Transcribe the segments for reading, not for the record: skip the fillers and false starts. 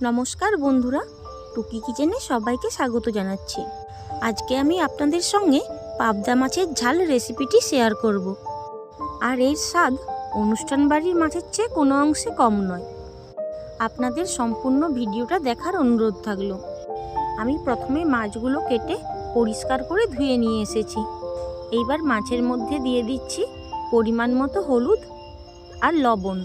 নমস্কার বন্ধুরা, টুকি কিচেনে সবাইকে স্বাগত জানাচ্ছি। আজকে আমি আপনাদের সঙ্গে পাবদা মাছের ঝাল রেসিপিটি শেয়ার করব। আর এর স্বাদ অনুষ্ঠান বাড়ির মাছের চেয়ে কোনো অংশে কম নয়। আপনাদের সম্পূর্ণ ভিডিওটা দেখার অনুরোধ থাকলো। আমি প্রথমে মাছগুলো কেটে পরিষ্কার করে ধুয়ে নিয়ে এসেছি। এইবার মাছের মধ্যে দিয়ে দিচ্ছি পরিমাণ মতো হলুদ আর লবণ।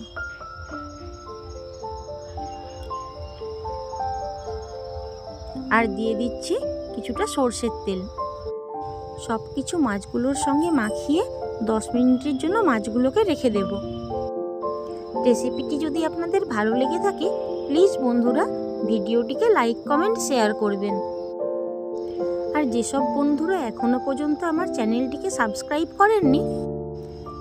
আর দিয়ে দিচ্ছি কিছুটা সরষের তেল। সব কিছু মাছগুলোর সঙ্গে মাখিয়ে 10 মিনিটের জন্য মাছগুলোকে রেখে দেব। রেসিপিটি যদি আপনাদের ভালো লেগে থাকে প্লিজ বন্ধুরা ভিডিওটিকে লাইক কমেন্ট শেয়ার করবেন। আর যেসব বন্ধুরা এখনও পর্যন্ত আমার চ্যানেলটিকে সাবস্ক্রাইব করেননি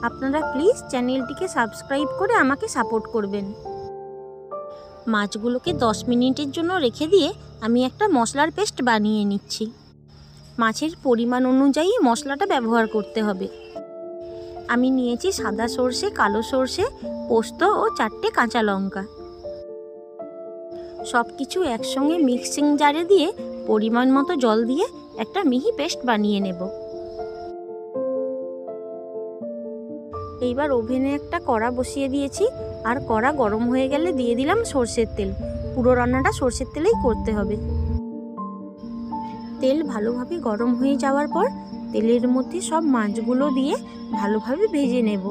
আপনারা প্লিজ চ্যানেলটিকে সাবস্ক্রাইব করে আমাকে সাপোর্ট করবেন। মাছগুলোকে 10 মিনিটের জন্য রেখে দিয়ে আমি একটা মশলার পেস্ট বানিয়ে নিচ্ছি। মাছের পরিমাণ অনুযায়ী মশলাটা ব্যবহার করতে হবে। আমি নিয়েছি সাদা সর্ষে, কালো সর্ষে, পোস্ত ও 4টে কাঁচা লঙ্কা। সব কিছু একসঙ্গে মিক্সিং জারে দিয়ে পরিমাণ মতো জল দিয়ে একটা মিহি পেস্ট বানিয়ে নেব। এইবার ওভেনে একটা কড়া বসিয়ে দিয়েছি, আর কড়া গরম হয়ে গেলে দিয়ে দিলাম সর্ষের তেল। পুরো রান্নাটা সর্ষের তেলেই করতে হবে। তেল ভালোভাবে গরম হয়ে যাওয়ার পর তেলের মধ্যে সব মাছগুলো দিয়ে ভালোভাবে ভেজে নেব।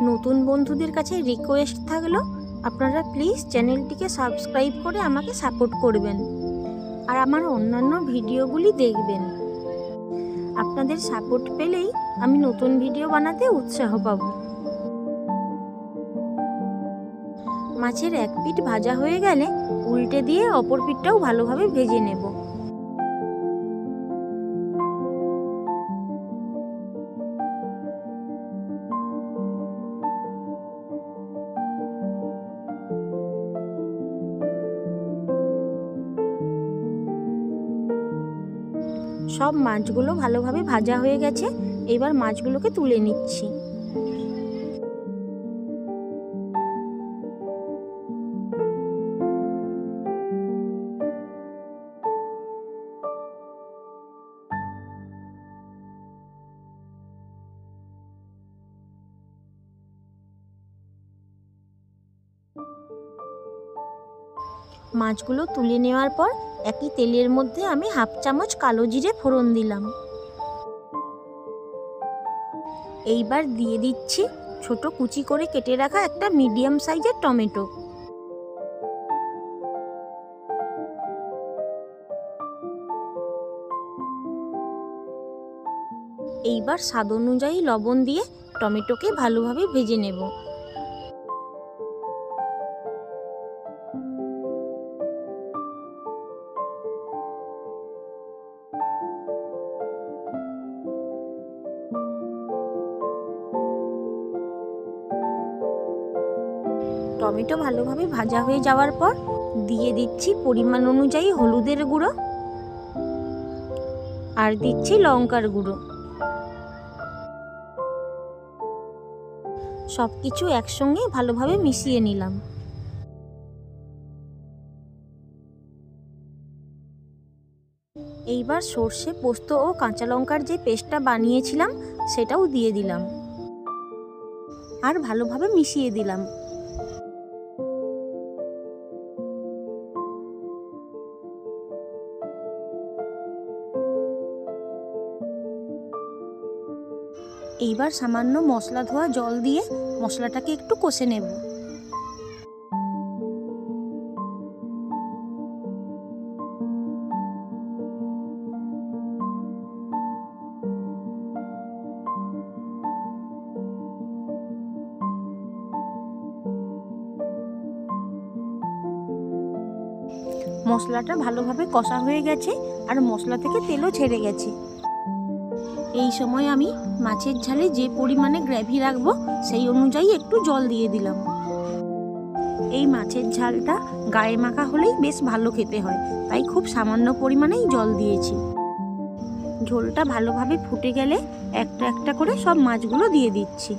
নতুন বন্ধুদের কাছে রিকোয়েস্ট থাকলো আপনারা প্লিজ চ্যানেলটিকে সাবস্ক্রাইব করে আমাকে সাপোর্ট করবেন আর আমার অন্যান্য ভিডিওগুলি দেখবেন। আপনাদের সাপোর্ট পেলেই আমি নতুন ভিডিও বানাতে উৎসাহ পাব। মাছের এক পিঠ ভাজা হয়ে গেলে উল্টে দিয়ে অপর পিঠটাও ভালোভাবে ভেজে নেব। সব মাছগুলো ভালোভাবে ভাজা হয়ে গেছে। এবার মাছগুলোকে তুলে নিচ্ছি। মাছগুলো তুলে নেওয়ার পর একই তেলের মধ্যে আমি 1/2 চামচ কালো জিরে ফোড়ন দিলাম। এইবার দিয়ে দিচ্ছি ছোট কুচি করে কেটে রাখা একটা মিডিয়াম সাইজের টমেটো। এইবার স্বাদ অনুযায়ী লবণ দিয়ে টমেটোকে ভালোভাবে ভেজে নেব। টমেটো ভালোভাবে ভাজা হয়ে যাওয়ার পর দিয়ে দিচ্ছি পরিমাণ অনুযায়ী হলুদের গুঁড়ো আর দিচ্ছি লঙ্কার গুঁড়ো। সব কিছু একসঙ্গে ভালোভাবে মিশিয়ে নিলাম। এইবার সর্ষে, পোস্ত ও কাঁচা লঙ্কার যে পেস্টটা বানিয়েছিলাম সেটাও দিয়ে দিলাম আর ভালোভাবে মিশিয়ে দিলাম। এইবার সামান্য মশলা ধোয়া জল দিয়ে মশলাটাকে একটু কষে নেব। মশলাটা ভালোভাবে কষা হয়ে গেছে আর মশলা থেকে তেলও ছেড়ে গেছে। এই সময় আমি মাছের ঝালে যে পরিমাণে গ্রেভি রাখবো সেই অনুযায়ী একটু জল দিয়ে দিলাম। এই মাছের ঝালটা গায়ে মাখা হলেই বেশ ভালো খেতে হয়, তাই খুব সামান্য পরিমাণেই জল দিয়েছি। ঝোলটা ভালোভাবে ফুটে গেলে একটা একটা করে সব মাছগুলো দিয়ে দিচ্ছি।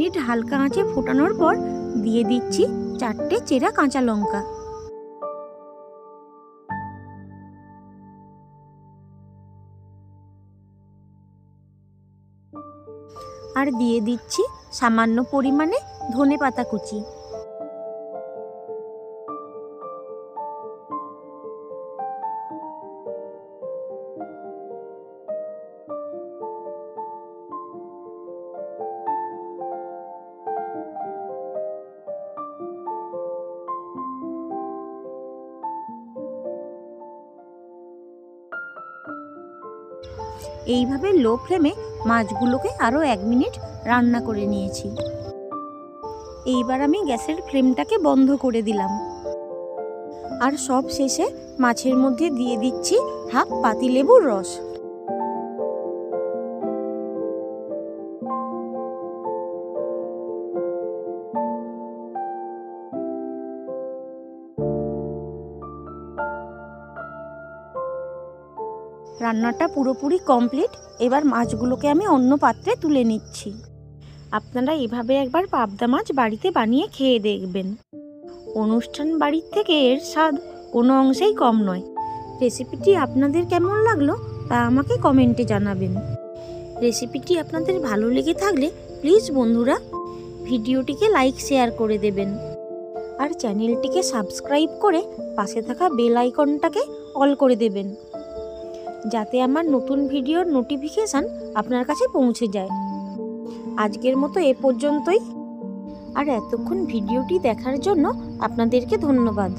মিনিট হালকা আঁচে ফোটানোর পর দিয়ে দিচ্ছি 4টে চেরা কাঁচা লঙ্কা। আর দিয়ে দিচ্ছি সামান্য পরিমাণে ধনেপাতা কুচি। এইভাবে লো ফ্লেমে মাছগুলোকে আরও 1 মিনিট রান্না করে নিয়েছি। এইবার আমি গ্যাসের ফ্লেমটাকে বন্ধ করে দিলাম। আর সব শেষে মাছের মধ্যে দিয়ে দিচ্ছি হাফ পাতিলেবুর রস। রান্নাটা পুরোপুরি কমপ্লিট। এবার মাছগুলোকে আমি অন্য পাত্রে তুলে নিচ্ছি। আপনারা এভাবে একবার পাবদা মাছ বাড়িতে বানিয়ে খেয়ে দেখবেন। অনুষ্ঠান বাড়ির থেকে এর স্বাদ কোনো অংশেই কম নয়। রেসিপিটি আপনাদের কেমন লাগলো তা আমাকে কমেন্টে জানাবেন। রেসিপিটি আপনাদের ভালো লেগে থাকলে প্লিজ বন্ধুরা ভিডিওটিকে লাইক শেয়ার করে দেবেন। আর চ্যানেলটিকে সাবস্ক্রাইব করে পাশে থাকা বেল আইকনটাকে অল করে দেবেন, যাতে আমার নতুন ভিডিওর নোটিফিকেশান আপনার কাছে পৌঁছে যায়। আজকের মতো এ পর্যন্তই। আর এতক্ষণ ভিডিওটি দেখার জন্য আপনাদেরকে ধন্যবাদ।